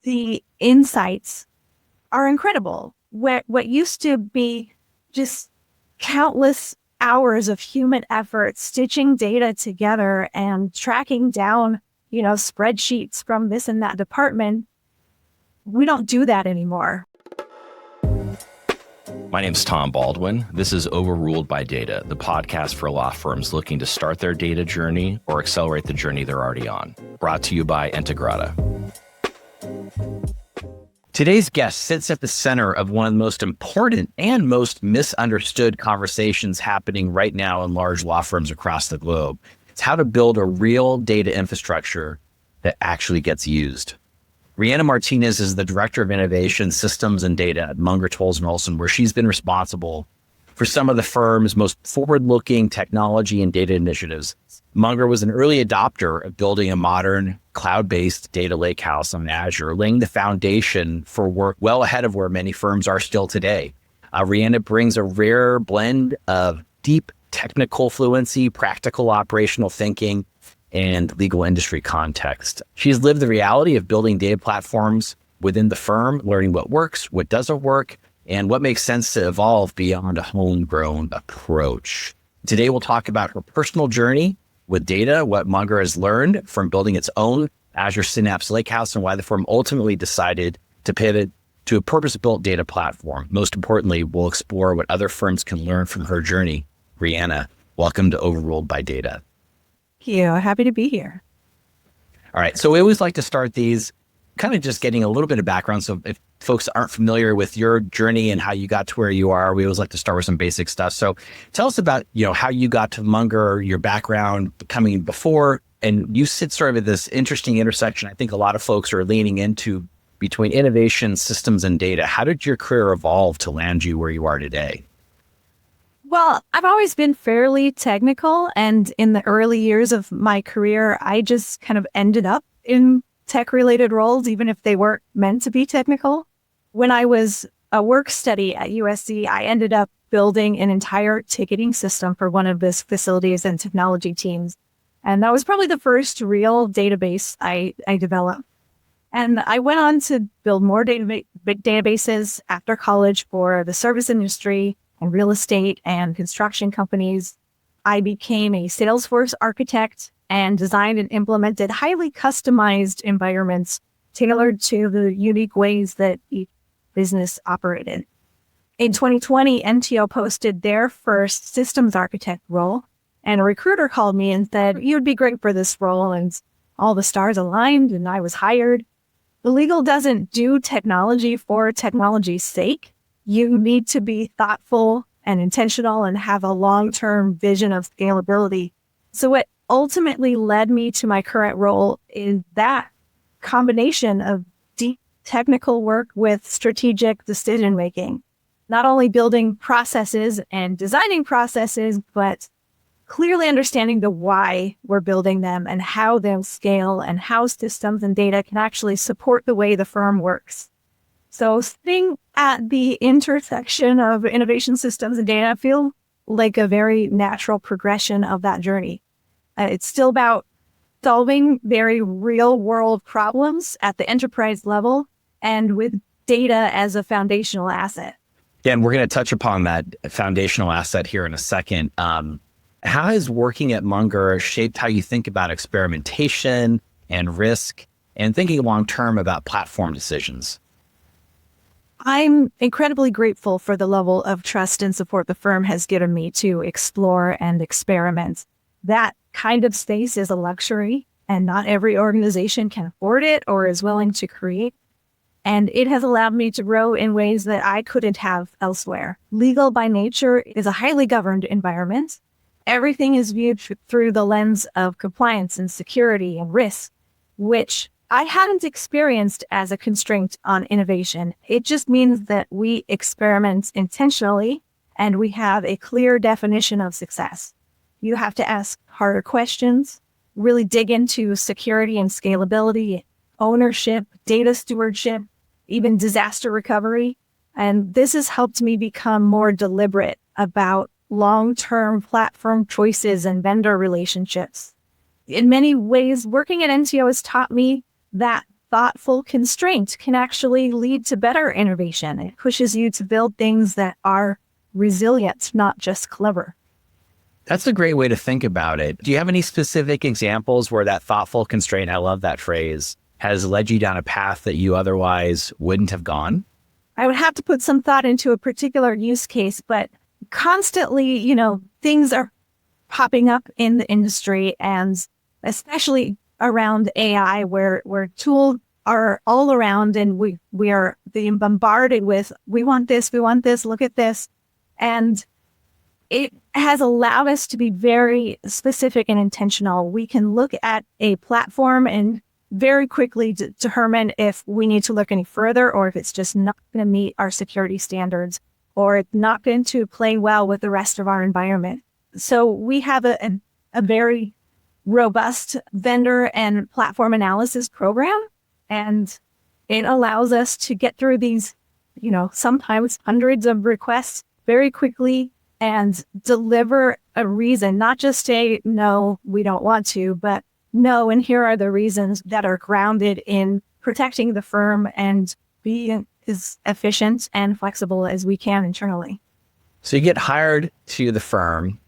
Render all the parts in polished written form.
the insights are incredible. What used to be just countless hours of human effort stitching data together and tracking down, spreadsheets from this and that department, we don't do that anymore. My name's Tom Baldwin. This is Overruled by Data, the podcast for law firms looking to start their data journey or accelerate the journey they're already on. Brought to you by Integrata. Today's guest sits at the center of one of the most important and most misunderstood conversations happening right now in large law firms across the globe. It's how to build a real data infrastructure that actually gets used. Reanna Martinez is the Director of Innovation, Systems, and Data at Munger, Olson, where she's been responsible for some of the firm's most forward-looking technology and data initiatives. Munger was an early adopter of building a modern cloud-based data lakehouse on Azure, laying the foundation for work well ahead of where many firms are still today. Reanna brings a rare blend of deep technical fluency, practical operational thinking, and legal industry context. She's lived the reality of building data platforms within the firm, learning what works, what doesn't work, and what makes sense to evolve beyond a homegrown approach. Today, we'll talk about her personal journey with data, what Munger has learned from building its own Azure Synapse Lakehouse, and why the firm ultimately decided to pivot to a purpose-built data platform. Most importantly, we'll explore what other firms can learn from her journey. Reanna, welcome to Overruled by Data. Thank you. Happy to be here. All right. So we always like to start these kind of just getting a little bit of background. So if folks aren't familiar with your journey and how you got to where you are, we always like to start with some basic stuff. So tell us about, how you got to Munger, your background coming before, and you sit sort of at this interesting intersection. I think a lot of folks are leaning into between innovation, systems, and data. How did your career evolve to land you where you are today? Well, I've always been fairly technical, and in the early years of my career, I just kind of ended up in tech-related roles, even if they weren't meant to be technical. When I was a work study at USC, I ended up building an entire ticketing system for one of this facilities and technology teams. And that was probably the first real database I developed. And I went on to build more databases after college for the service industry and real estate and construction companies. I became a Salesforce architect and designed and implemented highly customized environments tailored to the unique ways that each business operated. In 2020, NTO posted their first systems architect role, and a recruiter called me and said, "You'd be great for this role," and all the stars aligned, and I was hired. The legal doesn't do technology for technology's sake. You need to be thoughtful and intentional and have a long-term vision of scalability. So what ultimately led me to my current role is that combination of deep technical work with strategic decision-making, not only building processes and designing processes, but clearly understanding the why we're building them and how they'll scale and how systems and data can actually support the way the firm works. So sitting at the intersection of innovation, systems, and data, I feel like a very natural progression of that journey. It's still about solving very real world problems at the enterprise level and with data as a foundational asset. Yeah, and we're going to touch upon that foundational asset here in a second. How has working at Munger shaped how you think about experimentation and risk and thinking long-term about platform decisions? I'm incredibly grateful for the level of trust and support the firm has given me to explore and experiment. That kind of space is a luxury, and not every organization can afford it or is willing to create. And it has allowed me to grow in ways that I couldn't have elsewhere. Legal by nature is a highly governed environment. Everything is viewed through the lens of compliance and security and risk, which I hadn't experienced as a constraint on innovation. It just means that we experiment intentionally and we have a clear definition of success. You have to ask harder questions, really dig into security and scalability, ownership, data stewardship, even disaster recovery. And this has helped me become more deliberate about long-term platform choices and vendor relationships. In many ways, working at NTO has taught me that thoughtful constraint can actually lead to better innovation. It pushes you to build things that are resilient, not just clever. That's a great way to think about it. Do you have any specific examples where that thoughtful constraint, I love that phrase, has led you down a path that you otherwise wouldn't have gone? I would have to put some thought into a particular use case, but constantly, things are popping up in the industry, and especially around AI, where tools are all around, and we are being bombarded with, we want this, look at this. And it has allowed us to be very specific and intentional. We can look at a platform and very quickly determine if we need to look any further, or if it's just not going to meet our security standards, or it's not going to play well with the rest of our environment. So we have a very robust vendor and platform analysis program, and it allows us to get through these, sometimes hundreds of requests very quickly and deliver a reason, not just say, no, we don't want to, but no, and here are the reasons that are grounded in protecting the firm and being as efficient and flexible as we can internally. So you get hired to the firm,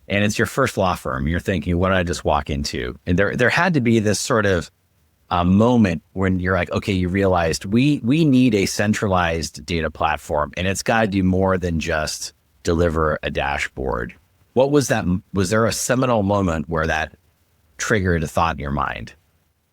and it's your first law firm. You're thinking, what did I just walk into? And there had to be this sort of moment when you're like, okay, you realized we need a centralized data platform, and it's got to do more than just deliver a dashboard. What was that? Was there a seminal moment where that triggered a thought in your mind?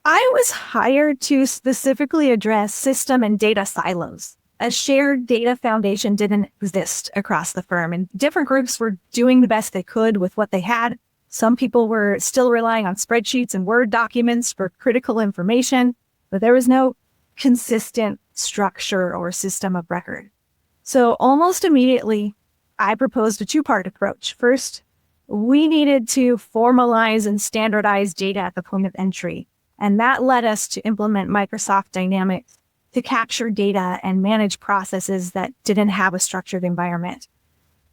I was hired to specifically address system and data silos. A shared data foundation didn't exist across the firm, and different groups were doing the best they could with what they had. Some people were still relying on spreadsheets and Word documents for critical information, but there was no consistent structure or system of record. So almost immediately, I proposed a two-part approach. First, we needed to formalize and standardize data at the point of entry. And that led us to implement Microsoft Dynamics to capture data and manage processes that didn't have a structured environment.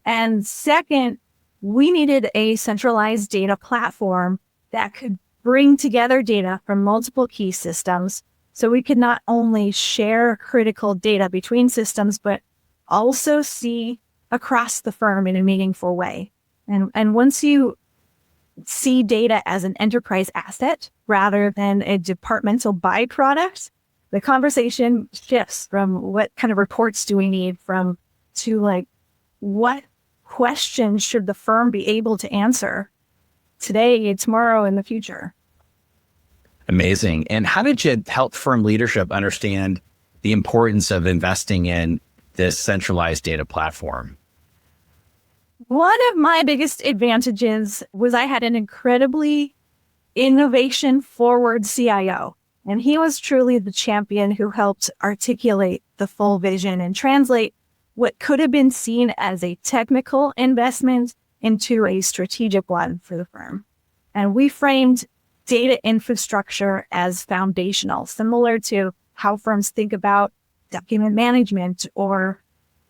And second, we needed a centralized data platform that could bring together data from multiple key systems, so we could not only share critical data between systems, but also see across the firm in a meaningful way. And once you see data as an enterprise asset rather than a departmental byproduct, the conversation shifts from what kind of reports do we need to what questions should the firm be able to answer today, tomorrow, in the future. Amazing. And how did you help firm leadership understand the importance of investing in this centralized data platform? One of my biggest advantages was I had an incredibly innovation-forward CIO, and he was truly the champion who helped articulate the full vision and translate what could have been seen as a technical investment into a strategic one for the firm. And we framed data infrastructure as foundational, similar to how firms think about document management or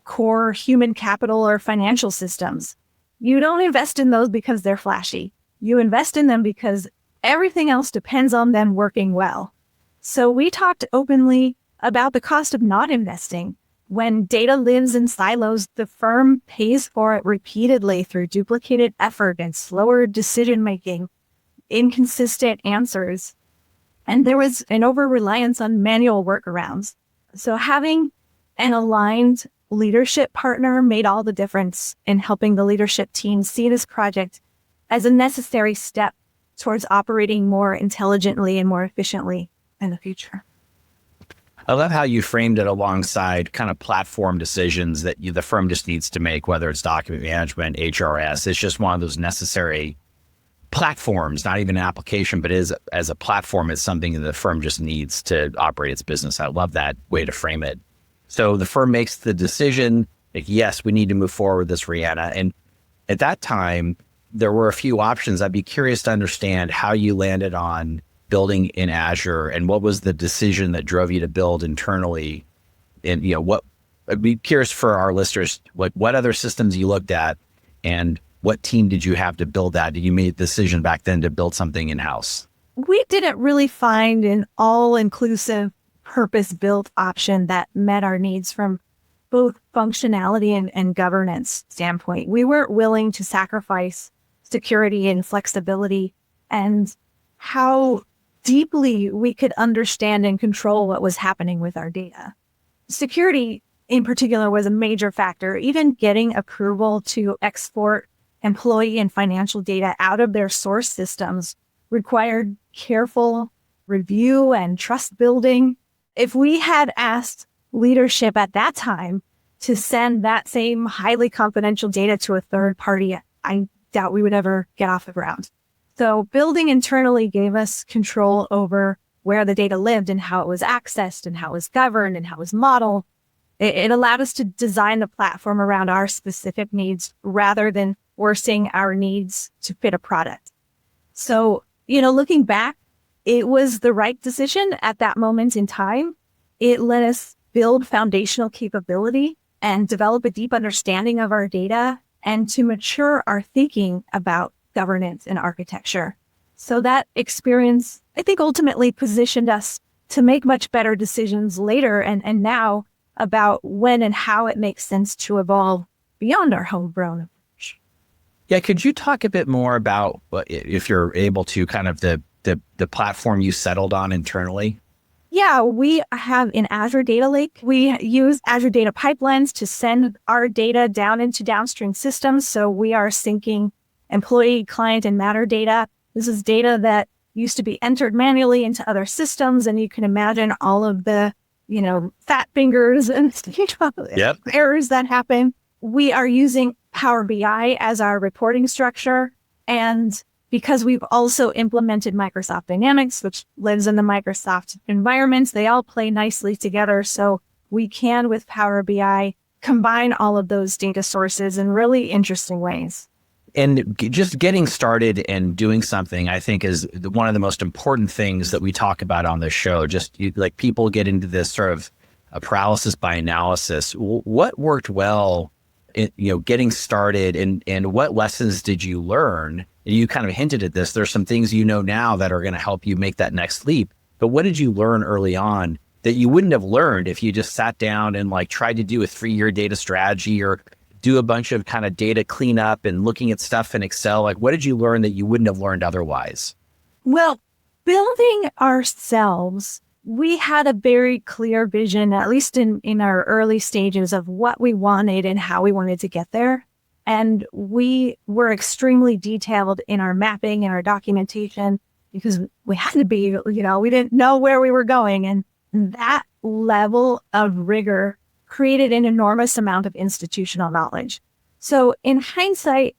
core human capital or financial systems. You don't invest in those because they're flashy. You invest in them because everything else depends on them working well. So we talked openly about the cost of not investing. When data lives in silos, the firm pays for it repeatedly through duplicated effort and slower decision-making, inconsistent answers. And there was an over-reliance on manual workarounds. So having an aligned leadership partner made all the difference in helping the leadership team see this project as a necessary step towards operating more intelligently and more efficiently in the future. I love how you framed it alongside kind of platform decisions that the firm just needs to make, whether it's document management, HRS. It's just one of those necessary platforms, not even an application, but as a platform, it's something that the firm just needs to operate its business. I love that way to frame it. So the firm makes the decision, like, yes, we need to move forward with this, Reanna. And at that time, there were a few options. I'd be curious to understand how you landed on building in Azure, and what was the decision that drove you to build internally? And I'd be curious for our listeners, what other systems you looked at, and what team did you have to build that? Did you make the decision back then to build something in-house? We didn't really find an all-inclusive purpose-built option that met our needs from both functionality and governance standpoint. We weren't willing to sacrifice security and flexibility and how deeply we could understand and control what was happening with our data. Security in particular was a major factor. Even getting approval to export employee and financial data out of their source systems required careful review and trust building. If we had asked leadership at that time to send that same highly confidential data to a third party, I doubt we would ever get off the ground. So building internally gave us control over where the data lived and how it was accessed and how it was governed and how it was modeled. It allowed us to design the platform around our specific needs rather than forcing our needs to fit a product. So, looking back, it was the right decision at that moment in time. It let us build foundational capability and develop a deep understanding of our data and to mature our thinking about governance and architecture. So that experience, I think, ultimately positioned us to make much better decisions later and now about when and how it makes sense to evolve beyond our homegrown approach. Yeah, could you talk a bit more about, if you're able to, kind of the platform you settled on internally? Yeah, we have an Azure Data Lake. We use Azure Data Pipelines to send our data down into downstream systems. So we are syncing employee, client, and matter data. This is data that used to be entered manually into other systems. And you can imagine all of the, fat fingers and Yep. errors that happen. We are using Power BI as our reporting structure. And because we've also implemented Microsoft Dynamics, which lives in the Microsoft environments, they all play nicely together. So we can, with Power BI, combine all of those data sources in really interesting ways. And just getting started and doing something, I think, is one of the most important things that we talk about on this show. Like people get into this sort of a paralysis by analysis. What worked well, getting started, and what lessons did you learn? And you kind of hinted at this. There's some things now that are going to help you make that next leap. But what did you learn early on that you wouldn't have learned if you just sat down and tried to do a 3-year data strategy or do a bunch of kind of data cleanup and looking at stuff in Excel? What did you learn that you wouldn't have learned otherwise? Well, building ourselves, we had a very clear vision, at least in our early stages, of what we wanted and how we wanted to get there. And we were extremely detailed in our mapping and our documentation because we had to be, we didn't know where we were going. And that level of rigor created an enormous amount of institutional knowledge. So in hindsight,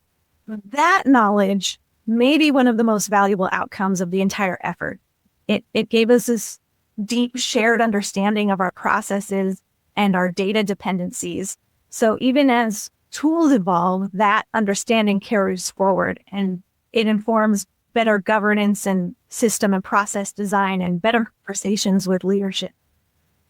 that knowledge may be one of the most valuable outcomes of the entire effort. It gave us this deep shared understanding of our processes and our data dependencies. So even as tools evolve, that understanding carries forward and it informs better governance and system and process design and better conversations with leadership.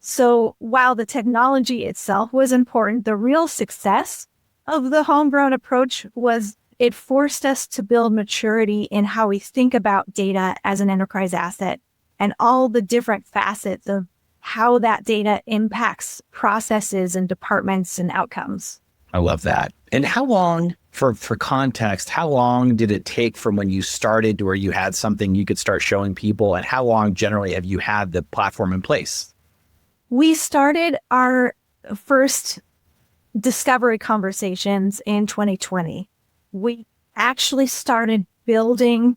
So while the technology itself was important, the real success of the homegrown approach was it forced us to build maturity in how we think about data as an enterprise asset and all the different facets of how that data impacts processes and departments and outcomes. I love that. And how long, for context, how long did it take from when you started to where you had something you could start showing people? And how long generally have you had the platform in place? We started our first discovery conversations in 2020. We actually started building,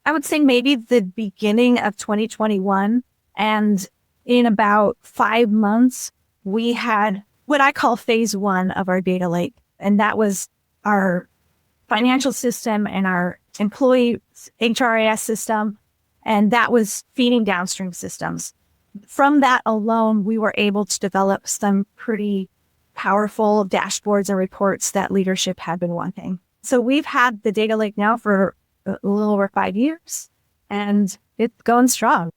I would say maybe the beginning of 2021. And in about 5 months, we had what I call phase 1 of our data lake. And that was our financial system and our employee HRIS system. And that was feeding downstream systems. From that alone, we were able to develop some pretty powerful dashboards and reports that leadership had been wanting. So we've had the data lake now for a little over 5 years, and it's going strong.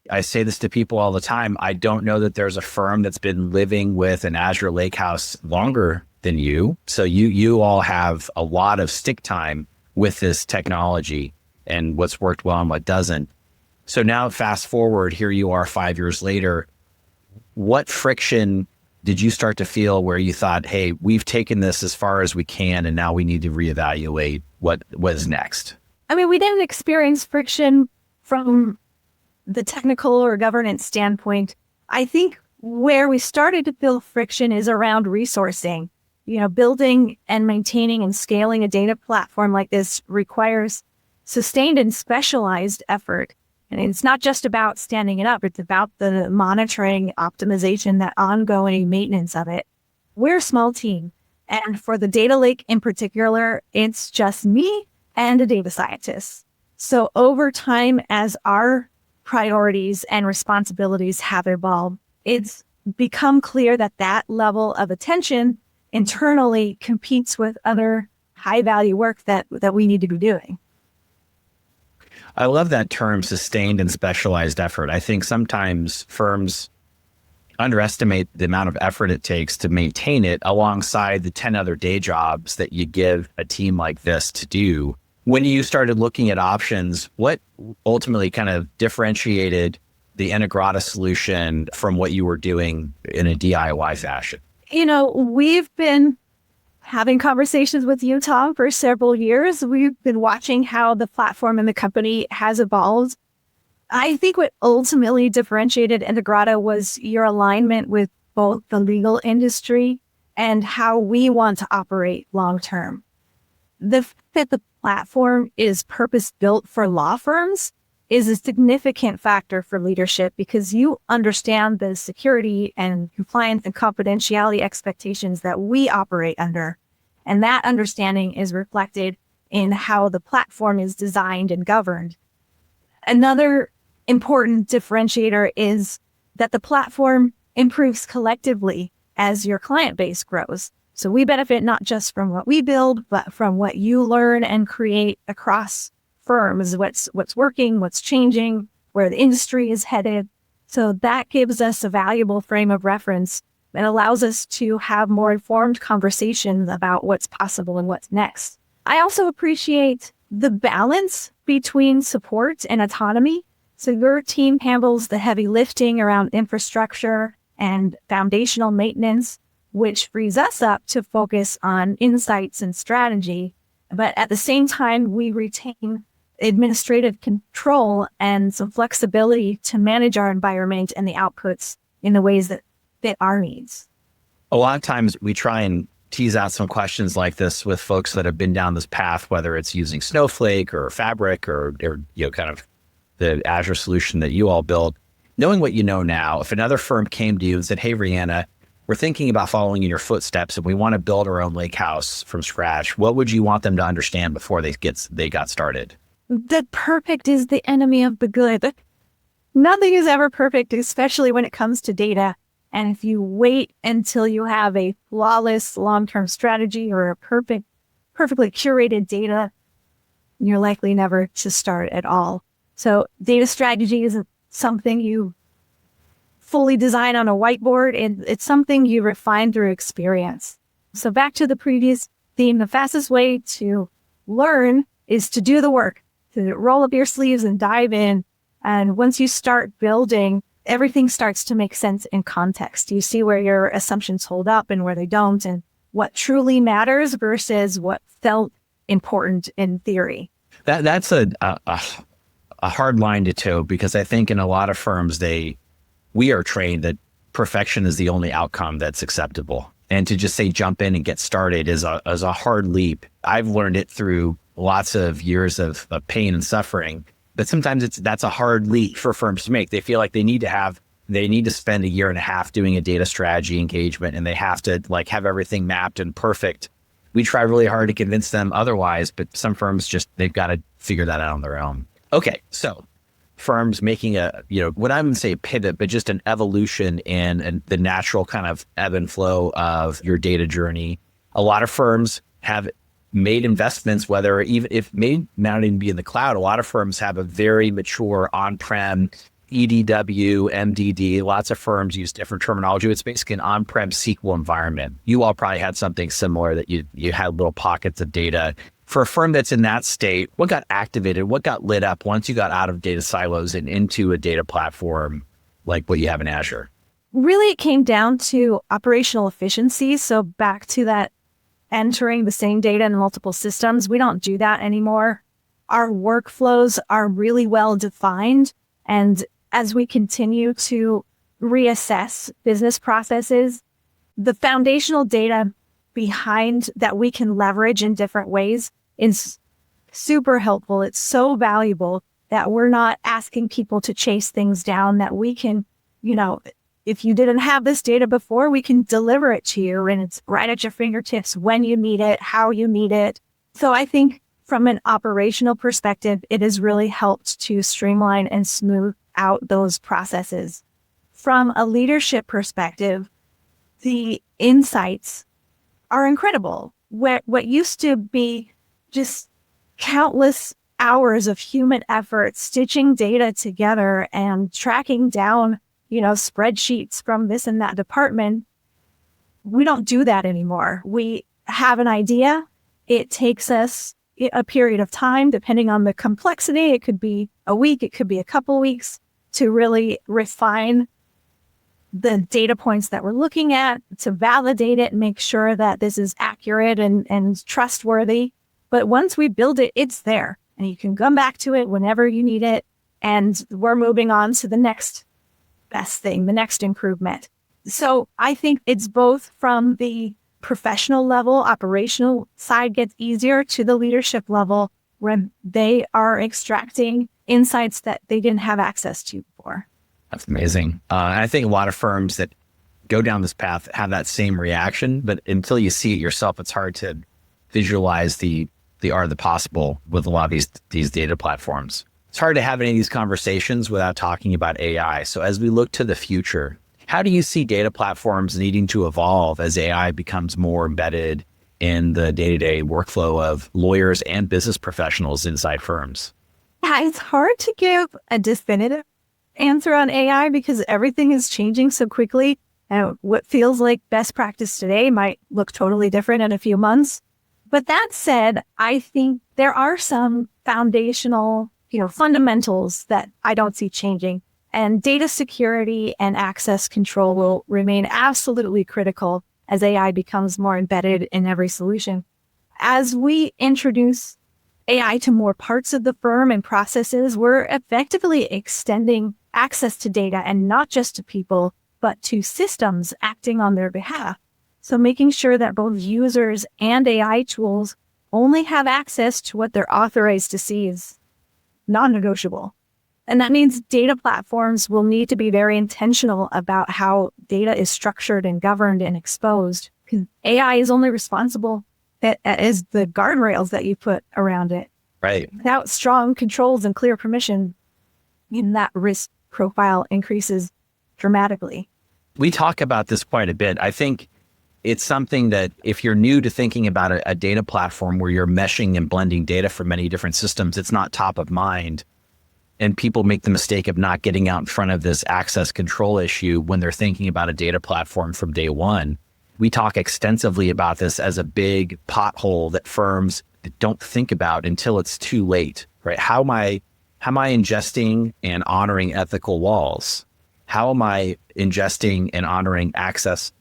I say this to people all the time. I don't know that there's a firm that's been living with an Azure Lakehouse longer than you. So you all have a lot of stick time with this technology and what's worked well and what doesn't. So now fast forward, here you are 5 years later. what friction did you start to feel where you thought, hey, we've taken this as far as we can, and now we need to reevaluate what was next? I mean, we didn't experience friction from the technical or governance standpoint. I think where we started to feel friction is around resourcing. Building and maintaining and scaling a data platform like this requires sustained and specialized effort. And it's not just about standing it up. It's about the monitoring, optimization, that ongoing maintenance of it. We're a small team. And for the data lake in particular, it's just me and a data scientist. So over time, as our priorities and responsibilities have evolved, it's become clear that that level of attention internally competes with other high value work that we need to be doing. I love that term, sustained and specialized effort. I think sometimes firms underestimate the amount of effort it takes to maintain it alongside the 10 other day jobs that you give a team like this to do. When you started looking at options, what ultimately kind of differentiated the Integrata solution from what you were doing in a DIY fashion? We've been having conversations with you, Tom, for several years. We've been watching how the platform and the company has evolved. I think what ultimately differentiated Integrata was your alignment with both the legal industry and how we want to operate long term. The fact that the platform is purpose-built for law firms is a significant factor for leadership because you understand the security and compliance and confidentiality expectations that we operate under. And that understanding is reflected in how the platform is designed and governed. Another important differentiator is that the platform improves collectively as your client base grows. So we benefit not just from what we build, but from what you learn and create across firms, what's working, what's changing, where the industry is headed. So that gives us a valuable frame of reference and allows us to have more informed conversations about what's possible and what's next. I also appreciate the balance between support and autonomy. So your team handles the heavy lifting around infrastructure and foundational maintenance, which frees us up to focus on insights and strategy. But at the same time, we retain administrative control and some flexibility to manage our environment and the outputs in the ways that fit our needs. A lot of times we try and tease out some questions like this with folks that have been down this path, whether it's using Snowflake or Fabric or kind of the Azure solution that you all built. Knowing what you know now, if another firm came to you and said, hey, Reanna, we're thinking about following in your footsteps and we want to build our own lakehouse from scratch, what would you want them to understand before they got started? That perfect is the enemy of the good. Nothing is ever perfect, especially when it comes to data. And if you wait until you have a flawless long-term strategy or a perfectly curated data, you're likely never to start at all. So data strategy isn't something you fully design on a whiteboard. It's something you refine through experience. So back to the previous theme, the fastest way to learn is to do the work, to roll up your sleeves and dive in. And once you start building, everything starts to make sense in context. You see where your assumptions hold up and where they don't, and what truly matters versus what felt important in theory. That's a hard line to toe, because I think in a lot of firms, we are trained that perfection is the only outcome that's acceptable. And to just say jump in and get started is a hard leap. I've learned it through lots of years of pain and suffering. But sometimes that's a hard leap for firms to make. They feel like they need to spend a year and a half doing a data strategy engagement, and they have to have everything mapped and perfect. We try really hard to convince them otherwise, but some firms they've got to figure that out on their own. Okay, so firms making what I would say pivot, but just an evolution in the natural kind of ebb and flow of your data journey. A lot of firms have made investments, whether even if may not even be in the cloud. A lot of firms have a very mature on-prem EDW, MDD. Lots of firms use different terminology. It's basically an on-prem SQL environment. You all probably had something similar, that you had little pockets of data. For a firm that's in that state, what got activated, what got lit up once you got out of data silos and into a data platform like what you have in Azure? really it came down to operational efficiency. So back to that entering the same data in multiple systems, we don't do that anymore. Our workflows are really well defined. And as we continue to reassess business processes, the foundational data behind that we can leverage in different ways is super helpful. It's so valuable that we're not asking people to chase things down, that we can, if you didn't have this data before, we can deliver it to you and it's right at your fingertips when you need it, how you need it. So I think from an operational perspective, it has really helped to streamline and smooth out those processes. From a leadership perspective, the insights are incredible. What used to be just countless hours of human effort stitching data together and tracking down, spreadsheets from this and that department, we don't do that anymore. We have an idea. It takes us a period of time, depending on the complexity. It could be a week, it could be a couple weeks to really refine the data points that we're looking at, to validate it and make sure that this is accurate and trustworthy. But once we build it, it's there and you can come back to it whenever you need it. And we're moving on to the next best thing, the next improvement. So I think it's both from the professional level, operational side gets easier, to the leadership level where they are extracting insights that they didn't have access to before. That's amazing. I think a lot of firms that go down this path have that same reaction, but until you see it yourself, it's hard to visualize the art of the possible with a lot of these data platforms. It's hard to have any of these conversations without talking about AI. So as we look to the future, how do you see data platforms needing to evolve as AI becomes more embedded in the day-to-day workflow of lawyers and business professionals inside firms? Yeah, it's hard to give a definitive answer on AI because everything is changing so quickly. And what feels like best practice today might look totally different in a few months. But that said, I think there are some foundational, fundamentals that I don't see changing. And data security and access control will remain absolutely critical as AI becomes more embedded in every solution. As we introduce AI to more parts of the firm and processes, we're effectively extending access to data, and not just to people, but to systems acting on their behalf. So making sure that both users and AI tools only have access to what they're authorized to see is non-negotiable. And that means data platforms will need to be very intentional about how data is structured and governed and exposed, because AI is only responsible as the guardrails that you put around it. Right. Without strong controls and clear permission, that risk profile increases dramatically. We talk about this quite a bit. I think it's something that if you're new to thinking about a data platform where you're meshing and blending data from many different systems, it's not top of mind. And people make the mistake of not getting out in front of this access control issue when they're thinking about a data platform from day one. We talk extensively about this as a big pothole that firms don't think about until it's too late, right? How am I ingesting and honoring ethical walls? How am I ingesting and honoring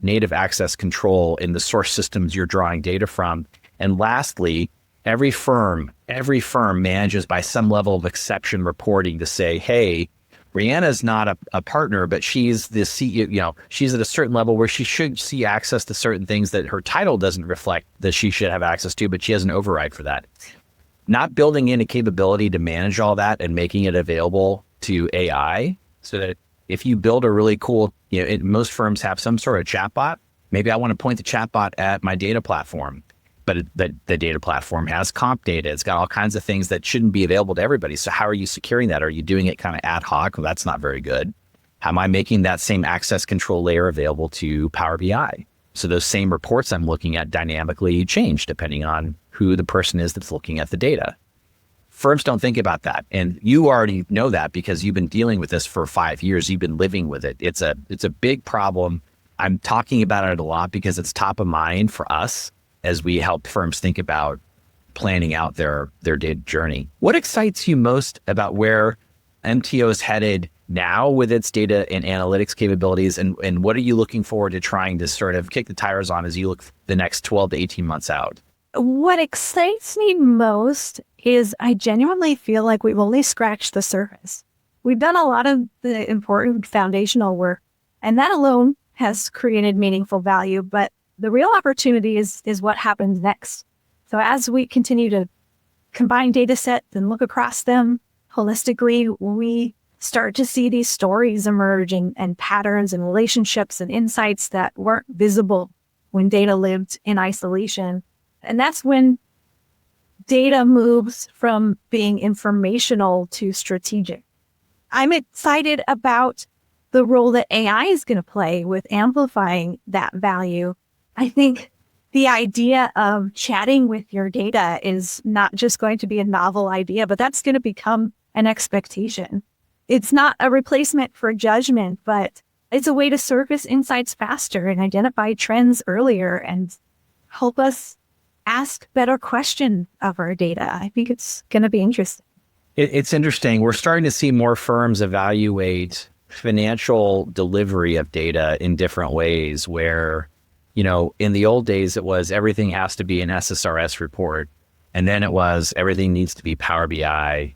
native access control in the source systems you're drawing data from? And lastly, every firm manages by some level of exception reporting to say, hey, Reanna's not a partner, but she's the CEO, she's at a certain level where she should see access to certain things that her title doesn't reflect that she should have access to, but she has an override for that. Not building in a capability to manage all that and making it available to AI so that if you build a really cool, most firms have some sort of chatbot. Maybe I want to point the chatbot at my data platform, but the data platform has comp data. It's got all kinds of things that shouldn't be available to everybody. So how are you securing that? Are you doing it kind of ad hoc? Well, that's not very good. How am I making that same access control layer available to Power BI? So those same reports I'm looking at dynamically change depending on who the person is that's looking at the data. Firms don't think about that. And you already know that because you've been dealing with this for 5 years. You've been living with it. It's a big problem. I'm talking about it a lot because it's top of mind for us as we help firms think about planning out their data journey. What excites you most about where MTO is headed now with its data and analytics capabilities? And what are you looking forward to trying to sort of kick the tires on as you look the next 12 to 18 months out? What excites me most is I genuinely feel like we've only scratched the surface. We've done a lot of the important foundational work, and that alone has created meaningful value. But the real opportunity is what happens next. So as we continue to combine data sets and look across them holistically, we start to see these stories emerge and patterns and relationships and insights that weren't visible when data lived in isolation. And that's when data moves from being informational to strategic. I'm excited about the role that AI is going to play with amplifying that value. I think the idea of chatting with your data is not just going to be a novel idea, but that's going to become an expectation. It's not a replacement for judgment, but it's a way to surface insights faster and identify trends earlier and help us ask better questions of our data. I think it's going to be interesting. It's interesting. We're starting to see more firms evaluate financial delivery of data in different ways where, in the old days, it was everything has to be an SSRS report. And then it was everything needs to be Power BI.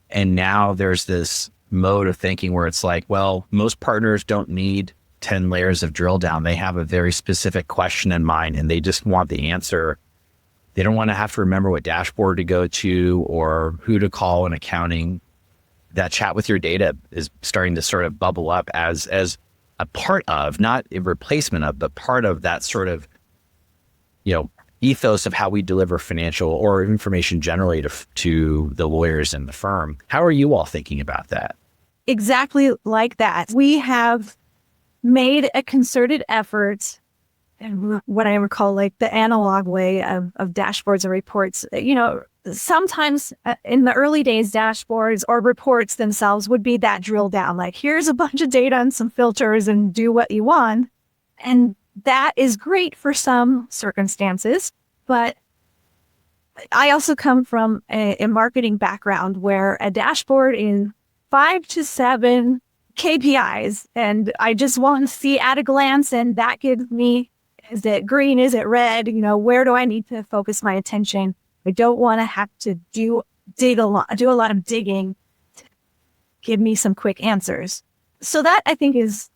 And now there's this mode of thinking where it's like, well, most partners don't need 10 layers of drill down. They have a very specific question in mind and they just want the answer. They don't want to have to remember what dashboard to go to or who to call in accounting. That chat with your data is starting to sort of bubble up as a part of, not a replacement of, but part of that sort of, ethos of how we deliver financial or information generally to the lawyers in the firm. How are you all thinking about that? Exactly like that. We have made a concerted effort, and what I recall like the analog way of dashboards and reports. Sometimes in the early days, dashboards or reports themselves would be that drill down, like here's a bunch of data and some filters and do what you want. And that is great for some circumstances. But I also come from a marketing background where a dashboard is 5 to 7 KPIs. And I just want to see at a glance, and that gives me, is it green? Is it red? Where do I need to focus my attention? I don't want to have to do a lot of digging to give me some quick answers. So that I think is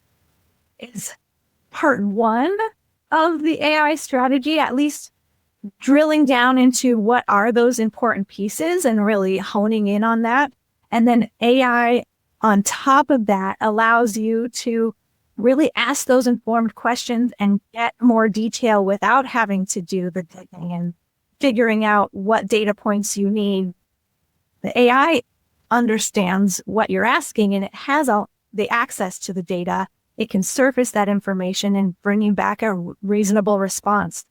part one of the AI strategy, at least drilling down into what are those important pieces and really honing in on that. And then AI on top of that allows you to really ask those informed questions and get more detail without having to do the digging and figuring out what data points you need. The AI understands what you're asking and it has all the access to the data. It can surface that information and bring you back a reasonable response.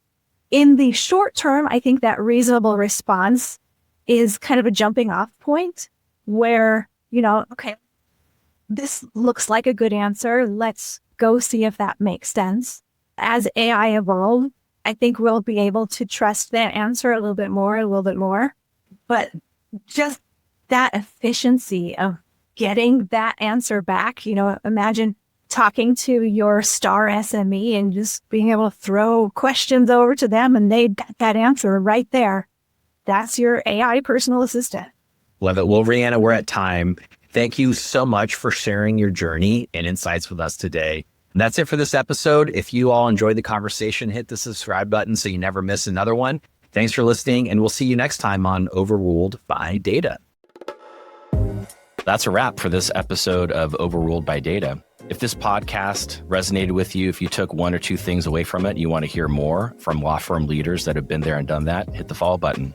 In the short term, I think that reasonable response is kind of a jumping off point where, okay, this looks like a good answer. Let's go see if that makes sense. As AI evolves, I think we'll be able to trust that answer a little bit more. But just that efficiency of getting that answer back, imagine talking to your star SME and just being able to throw questions over to them and they got that answer right there. That's your AI personal assistant. Love it. Well, Reanna, we're at time. Thank you so much for sharing your journey and insights with us today. And that's it for this episode. If you all enjoyed the conversation, hit the subscribe button so you never miss another one. Thanks for listening, and we'll see you next time on Overruled by Data. That's a wrap for this episode of Overruled by Data. If this podcast resonated with you, if you took one or two things away from it, you want to hear more from law firm leaders that have been there and done that, hit the follow button.